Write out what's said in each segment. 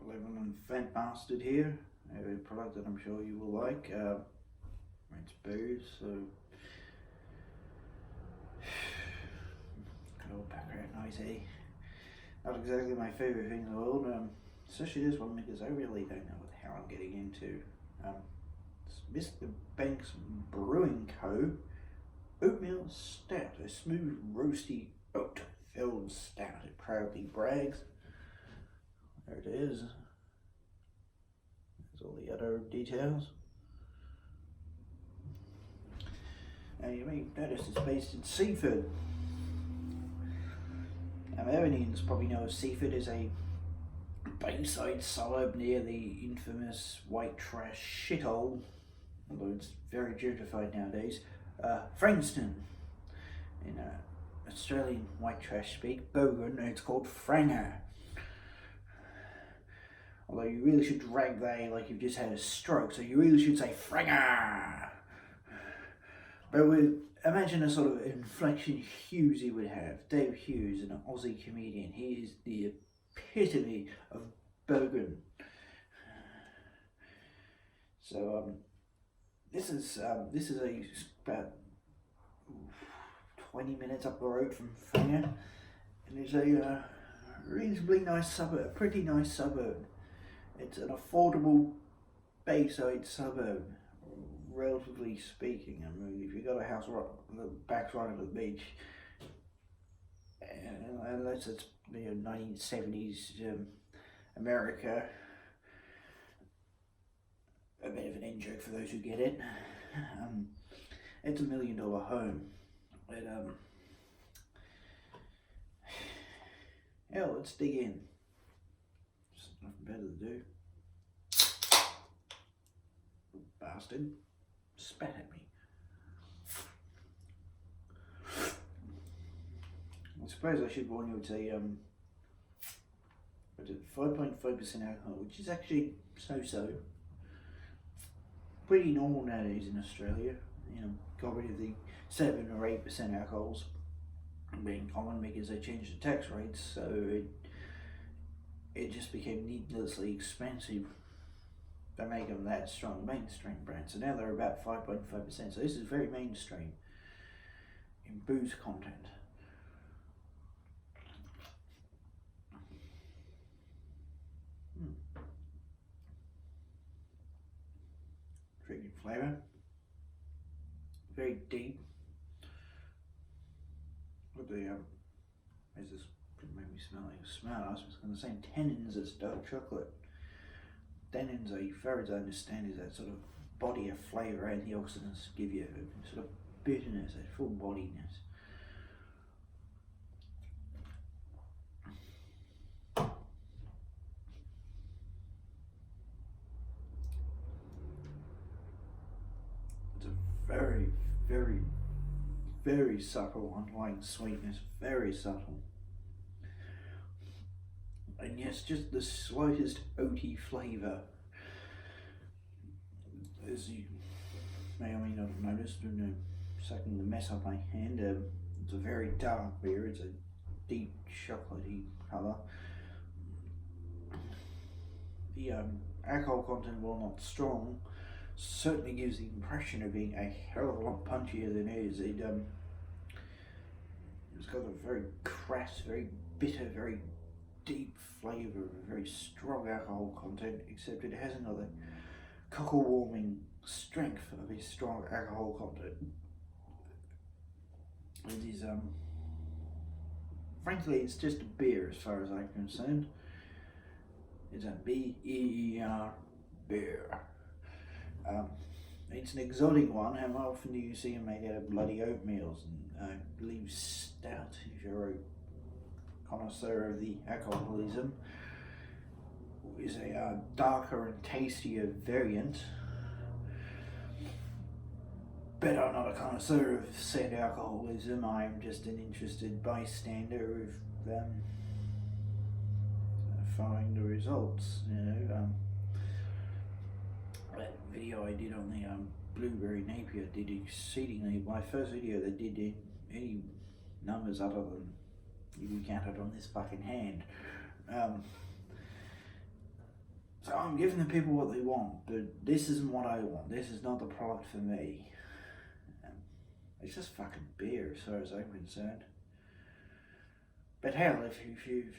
11 and Fat Bastard here, a product that I'm sure you will like. It's booze, so good old background noise, eh? Not exactly my favourite thing in the world, especially this one because I really don't know what the hell I'm getting into. It's Mr. Banks Brewing Co. Oatmeal Stout, a smooth, roasty, oat-filled stout. It proudly brags. There it is. There's all the other details. And you may notice it's based in Seaford. Now, Everyonians probably know Seaford is a Bayside suburb near the infamous white trash shithole, although it's very gentrified nowadays, Frankston. In Australian white trash speak, Bogan, it's called Franger. Although you really should drag that like you've just had a stroke, so you really should say Franger. But imagine a sort of inflection Hughesy would have. Dave Hughes, an Aussie comedian, he is the epitome of Bogan. So this is about 20 minutes up the road from Franger, and it's a reasonably nice suburb, a pretty nice suburb. It's an affordable Bayside suburb, relatively speaking. I mean, if you've got a house right, the back's right at the beach, unless it's 1970s America, a bit of an in-joke for those who get it. It's $1 million home. But hell, let's dig in. There's nothing better to do. Bastard spat at me. I suppose I should warn you, it's a 5.5% alcohol, which is actually so-so. Pretty normal nowadays in Australia. Got rid of the 7 or 8% alcohols being common because they changed the tax rates, so it just became needlessly expensive. They make them that strong mainstream brand, so now they're about 5.5%. So this is very mainstream in booze content. Intriguing flavour, very deep. What the is this? Made me smell like a smell. I was going to say tannins as dark chocolate. Tannins, as far as I understand, is that sort of body of flavour. Antioxidants give you a sort of bitterness, a full bodiness. It's a very, very, very subtle underlying sweetness, very subtle. And yes, just the slightest oaty flavour. As you may or may not have noticed, sucking the mess off my hand, it's a very dark beer, it's a deep chocolatey colour. The alcohol content, while not strong, certainly gives the impression of being a hell of a lot punchier than it is. It's got a very crass, very bitter, very deep flavour, a very strong alcohol content, except it hasn't got the cockle warming strength of a strong alcohol content. It is frankly, it's just a beer as far as I'm concerned. It's a B-E-E-R beer. It's an exotic one. How often do you see them made out of bloody oatmeals? And I believe Stout, if you're a connoisseur of the alcoholism, is a darker and tastier variant. But I'm not a connoisseur of said alcoholism. I am just an interested bystander of following the results. That video I did on the blueberry NEIPA did exceedingly. My first video that did any numbers other than you can count it on this fucking hand. I'm giving the people what they want, but this isn't what I want. This is not the product for me. It's just fucking beer, as far as I'm concerned. But hell, if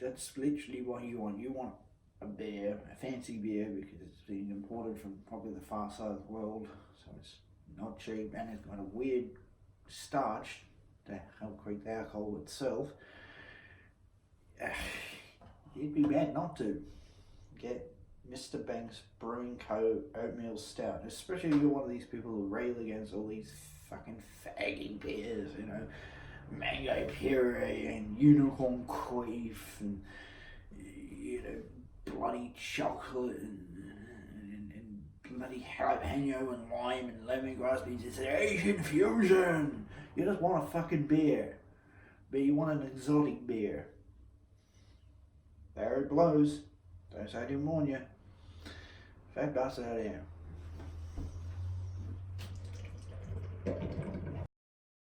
that's literally what you want a beer, a fancy beer, because it's being imported from probably the far side of the world, so it's not cheap, and it's got a weird starch to help create the alcohol itself. You'd be bad not to get Mr. Banks Brewing Co. Oatmeal Stout, especially if you're one of these people who rail against all these fucking faggy beers, you know, mango puree and unicorn queef and, you know, bloody chocolate and bloody jalapeno and lime and lemongrass beans. It's an Asian fusion. You just want a fucking beer, but you want an exotic beer. There it blows. Don't say I didn't warn you. Fat bastard out of here.